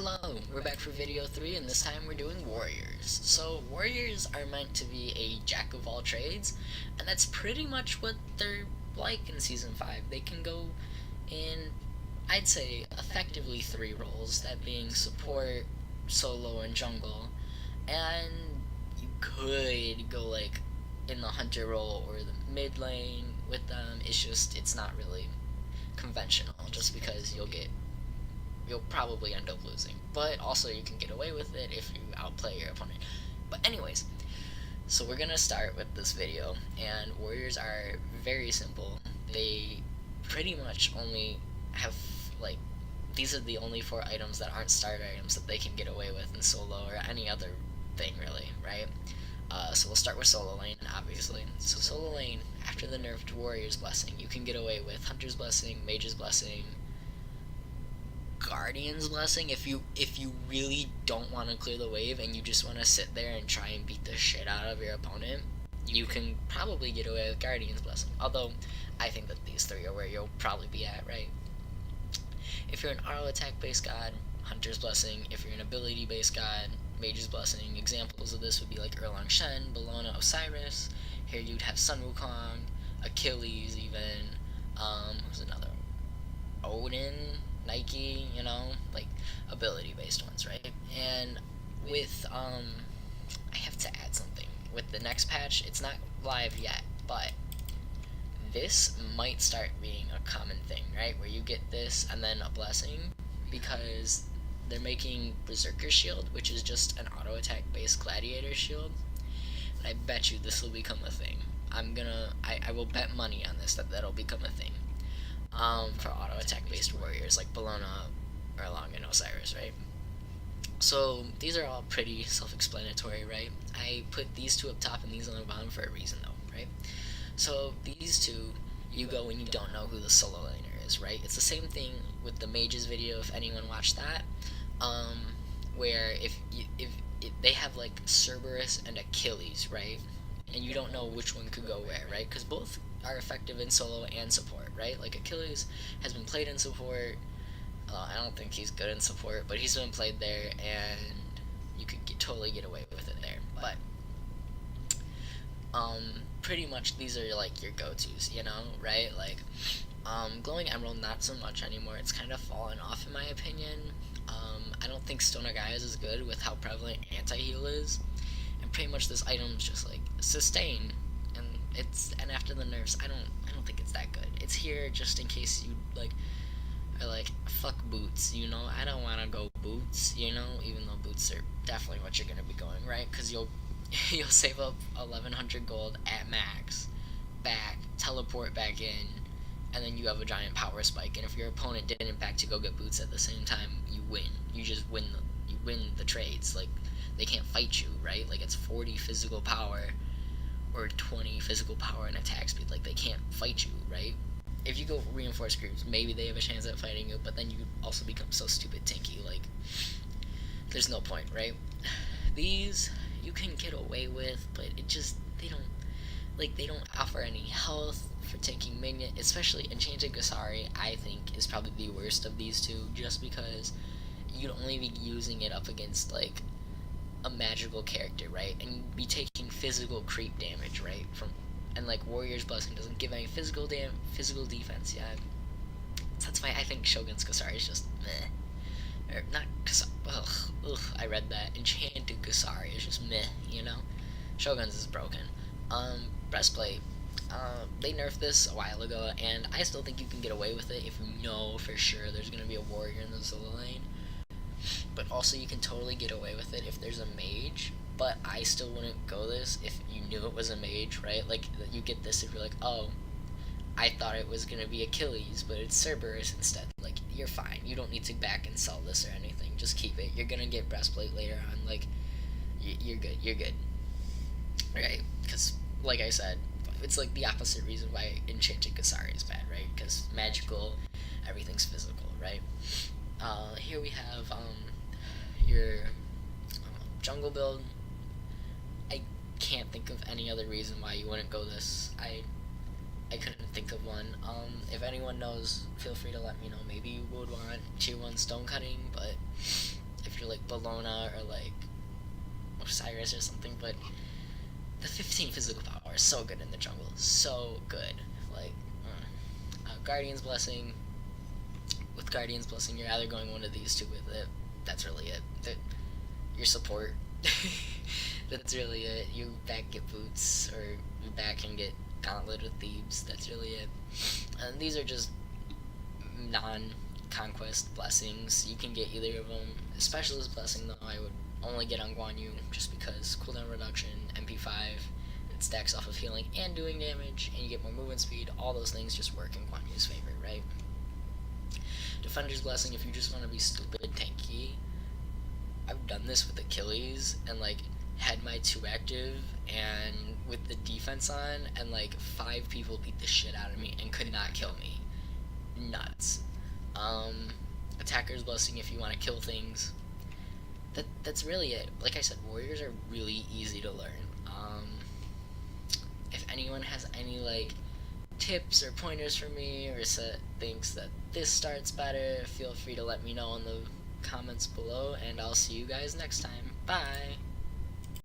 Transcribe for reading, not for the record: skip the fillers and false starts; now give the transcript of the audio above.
Hello, we're back for video 3 and this time we're doing warriors. So warriors are meant to be a jack of all trades, and that's pretty much what they're like in season 5. They can go in, I'd say, effectively 3 roles, that being support, solo, and jungle. And you could go like in the hunter role or the mid lane with them. It's not really conventional just because you'll probably end up losing. But also you can get away with it if you outplay your opponent. But anyways, so we're gonna start with this video, and warriors are very simple. They pretty much only have like these are the only 4 items that aren't starter items that they can get away with in solo or any other thing really, right? So we'll start with solo lane, obviously. So solo lane, after the nerf to Warrior's Blessing, you can get away with Hunter's Blessing, Mage's Blessing, Guardian's Blessing. If you really don't want to clear the wave and you just want to sit there and try and beat the shit out of your opponent, you can probably get away with Guardian's Blessing. Although, I think that these 3 are where you'll probably be at, right? If you're an auto attack based god, Hunter's Blessing. If you're an ability based god, Mage's Blessing. Examples of this would be like Erlang Shen, Bellona, Osiris. Here you'd have Sun Wukong, Achilles even. Who's another? Odin, Nike, like ability based ones, right? And with I have to add something. With the next patch, it's not live yet, but this might start being a common thing, right? Where you get this and then a blessing, because they're making Berserker Shield, which is just an auto attack based gladiator shield. And I bet you this will become a thing. I will bet money on this that'll become a thing. For auto attack based warriors like Bellona, Erlang, and Osiris, right? So these are all pretty self-explanatory, right? I put these 2 up top and these on the bottom for a reason though, right? So these 2, you go when you don't know who the solo laner is, right? It's the same thing with the mages video, if anyone watched that, where if they have like Cerberus and Achilles, right? And you don't know which one could go where, right? Because both are effective in solo and support, right? Like Achilles has been played in support. I don't think he's good in support, but he's been played there, and you could totally get away with it there. But pretty much these are like your go-tos, right? Like Glowing Emerald, not so much anymore. It's kind of fallen off in my opinion. I don't think Stoner Guy is as good with how prevalent anti-heal is, and pretty much this item's just like sustain, and after the nerfs, I don't think it's that good. It's here just in case you are like, fuck boots, I don't want to go boots, even though boots are definitely what you're gonna be going, right? Because you'll save up 1100 gold at max, back, teleport back in, and then you have a giant power spike. And if your opponent didn't back to go get boots at the same time, you win. You just win the trades. Like, they can't fight you, right? Like, it's 40 physical power or 20 physical power and attack speed. Like, they can't fight you, right? If you go reinforced groups, maybe they have a chance at fighting you, but then you also become so stupid tanky. Like, there's no point, right? These you can get away with, but they don't offer any health for taking minion, especially Enchanted Gasari. I think is probably the worst of these 2, just because you'd only be using it up against like a magical character, right? And you'd be taking physical creep damage, right? And like Warrior's Blessing doesn't give any physical defense yet. So that's why I think Shogun's Gasari is just meh. Or not Gasari. Ugh, I read that. Enchanted Gasari is just meh, Shogun's is broken. Breastplate. They nerfed this a while ago, and I still think you can get away with it if you know for sure there's going to be a warrior in the solo lane. But also you can totally get away with it if there's a mage, but I still wouldn't go this if you knew it was a mage, right? Like, you get this if you're like, oh, I thought it was going to be Achilles, but it's Cerberus instead. Like, you're fine. You don't need to back and sell this or anything. Just keep it. You're going to get breastplate later on. Like, you're good. Right? Because, like I said, it's like the opposite reason why Enchanted Gasari is bad, right? Because magical, everything's physical, right? Here we have your jungle build. I can't think of any other reason why you wouldn't go this. I couldn't think of one. If anyone knows, feel free to let me know. Maybe you would want tier 1 stone cutting, but after like Bologna or like Osiris or something, but the 15 physical power is so good in the jungle, so good. Like Guardian's Blessing. With Guardian's Blessing, you're either going one of these two with it. That's really it. Your support. That's really it. You back get Boots, or you back and get Gauntlet with Thebes. That's really it. And these are just non-conquest blessings. You can get either of them. A Specialist Blessing, though, I would only get on Guan Yu, just because cooldown reduction, MP5, it stacks off of healing and doing damage, and you get more movement speed. All those things just work in Guan Yu's favor, right? Defender's Blessing, if you just want to be stupid and tanky, I've done this with Achilles, and like had my 2 active and with the defense on, and like 5 people beat the shit out of me and could not kill me. Nuts. Attacker's Blessing if you want to kill things. That's really it. Like I said, warriors are really easy to learn. If anyone has any like tips or pointers for me, or thinks that this starts better, feel free to let me know in the comments below, and I'll see you guys next time. Bye!